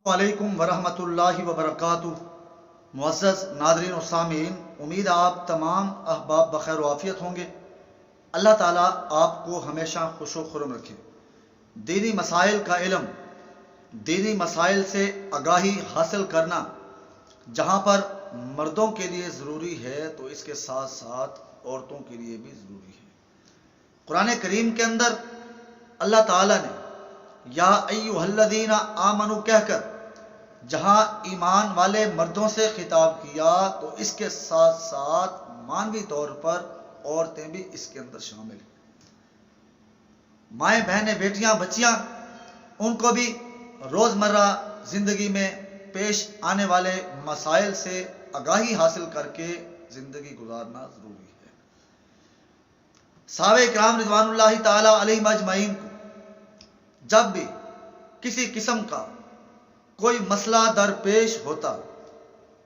वालेकुम वरहमतुल्लाहि वबरकातुह। मुअज़्ज़ज़ नाज़रीन और सामीन, उम्मीद है आप तमाम अहबाब बखैर व आफियत होंगे। अल्लाह ताला आपको हमेशा खुश व खुर्म रखे। दीनी मसाइल का इल्म, दीनी मसाइल से आगाही हासिल करना जहाँ पर मर्दों के लिए ज़रूरी है तो इसके साथ साथ औरतों के लिए भी ज़रूरी है। कुरान करीम के अंदर अल्लाह ताला ने या अय्युहल्लज़ीना आमनू कहकर जहां ईमान वाले मर्दों से खिताब किया तो इसके साथ साथ मानवी तौर पर औरतें भी इसके अंदर शामिल हैं। माएँ बहनें बेटियां बच्चियां, उनको भी रोज़मर्रा ज़िंदगी में पेश आने वाले मसाइल से आगाही हासिल करके ज़िंदगी गुजारना ज़रूरी है। सहाबा इकराम रिज़वानुल्लाहि ताला अलैहिम अजमईन को जब भी किसी किस्म का कोई मसला दरपेश होता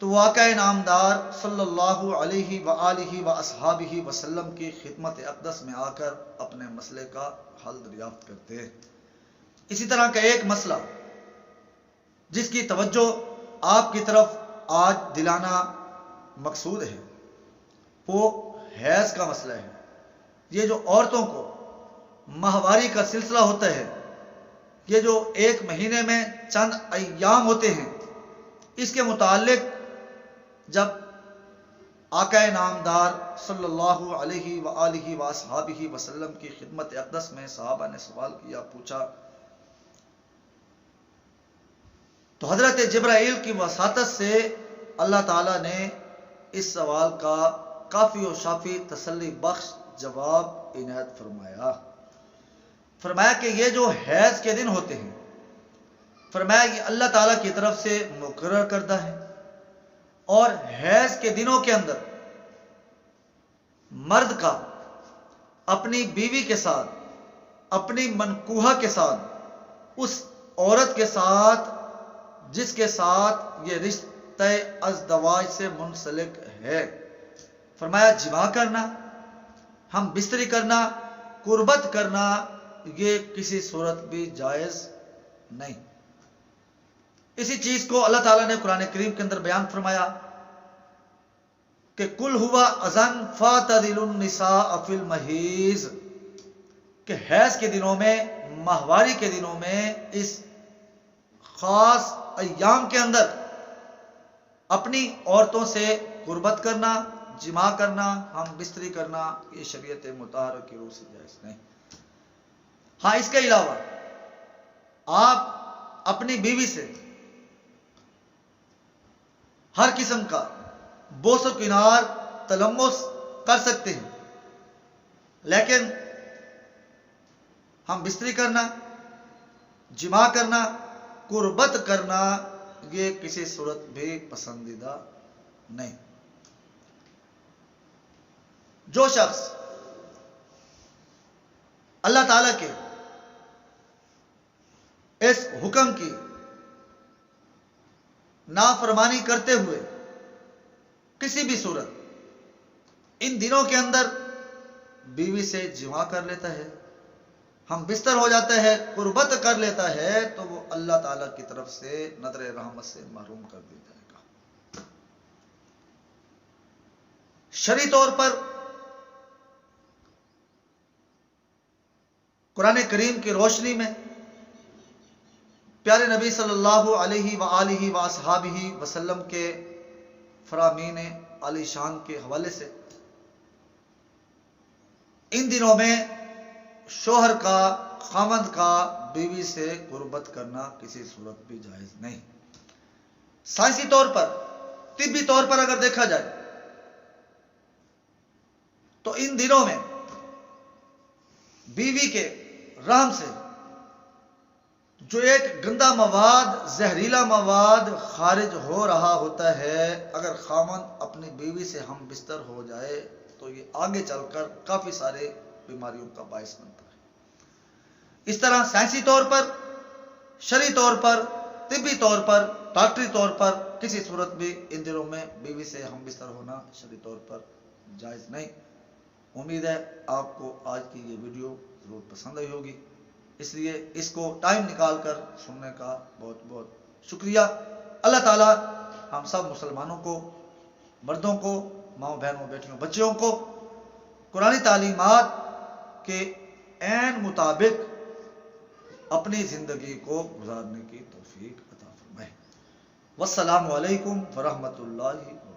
तो वो आका नामदार सल्लल्लाहु अलैहि व आलिहि व अस्हाबिहि वसल्लम की खिदमत अक़दस में आकर अपने मसले का हल दरियाफ्त करते हैं। इसी तरह का एक मसला जिसकी तवज्जो आपकी तरफ आज दिलाना मकसूद है वो हैज़ का मसला है। ये जो औरतों को माहवारी का सिलसिला होता है, ये जो एक महीने में चंद अय्याम होते हैं, इसके मुतालिक जब आका नामदार सल्लल्लाहु अलैहि व आलिहि व अस्हाबिहि वसल्लम की खिदमत अक़दस में सहाबा ने सवाल किया, पूछा, तो हज़रत जिब्राइल की वसातत से अल्लाह ताला ने इस सवाल का काफ़ी और शाफी तसल्ली बख्श जवाब इनायत फरमाया। फरमाया कि ये जो हैज़ के दिन होते हैं, फरमाया ये अल्लाह ताला की तरफ से मुकर्रर करदा है और हैज़ के दिनों के अंदर मर्द का अपनी बीवी के साथ, अपनी मनकूहा के साथ, उस औरत के साथ जिसके साथ ये रिश्ते अज़दवाज से मुंसलिक है, फरमाया जिमा करना, हम बिस्तरी करना, कुर्बत करना, ये किसी सूरत भी जायज़ नहीं। इसी चीज को अल्लाह ताला ने कुरान करीम के अंदर बयान फरमाया कि कुल हुवा अज़न फ़ातज़िलुन निसा फ़िल महीज़, कि हैज़ के दिनों में, माहवारी के दिनों में, इस खास अय्याम के अंदर अपनी औरतों से कुर्बत करना, जिमा करना, हम बिस्तरी करना, ये शरीयत मुताहरा की रूह से जायज़ नहीं। हाँ, इसके अलावा आप अपनी बीवी से हर किस्म का बोसो किनार तलम्मुस कर सकते हैं, लेकिन हम बिस्तरी करना, जिमा करना, कुर्बत करना, ये किसी सूरत भी पसंदीदा नहीं। जो शख्स अल्लाह ताला के इस हुक्म की नाफरमानी करते हुए किसी भी सूरत इन दिनों के अंदर बीवी से जिमा कर लेता है, हम बिस्तर हो जाता है, कुर्बत कर लेता है, तो वो अल्लाह ताला की तरफ से नजर रहमत से महरूम कर दिया जाएगा। शरई तौर पर कुरान करीम की रोशनी में प्यारे नबी सल्लल्लाहु अलैहि व आलिहि व अस्हाबिहि वसल्लम के फरामीन आलीशान के हवाले से इन दिनों में शोहर का, खामद का बीवी से कुर्बत करना किसी सूरत भी जायज नहीं। साइंसी तौर पर, तिब्बी तौर पर अगर देखा जाए तो इन दिनों में बीवी के रहम से जो एक गंदा मवाद, जहरीला मवाद खारिज हो रहा होता है, अगर खामन अपनी बीवी से हम बिस्तर हो जाए तो ये आगे चलकर काफी सारे बीमारियों का बायस बनता है। इस तरह साइंसी तौर पर, शरई तौर पर, तिब्बी तौर पर, डॉक्टरी तौर पर किसी सूरत भी इन दिनों में बीवी से हम बिस्तर होना शरई तौर पर जायज नहीं। उम्मीद है आपको आज की ये वीडियो जरूर पसंद आई होगी, इसलिए इसको टाइम निकाल कर सुनने का बहुत बहुत شکریہ۔ اللہ تعالیٰ ہم سب مسلمانوں کو، مردوں کو، ماؤں بہنوں بیٹیوں بچیوں کو قرآنی تعلیمات کے عین مطابق اپنی زندگی کو گزارنے کی توفیق عطا فرمائے۔ والسلام علیکم ورحمۃ اللہ وبرکاتہ۔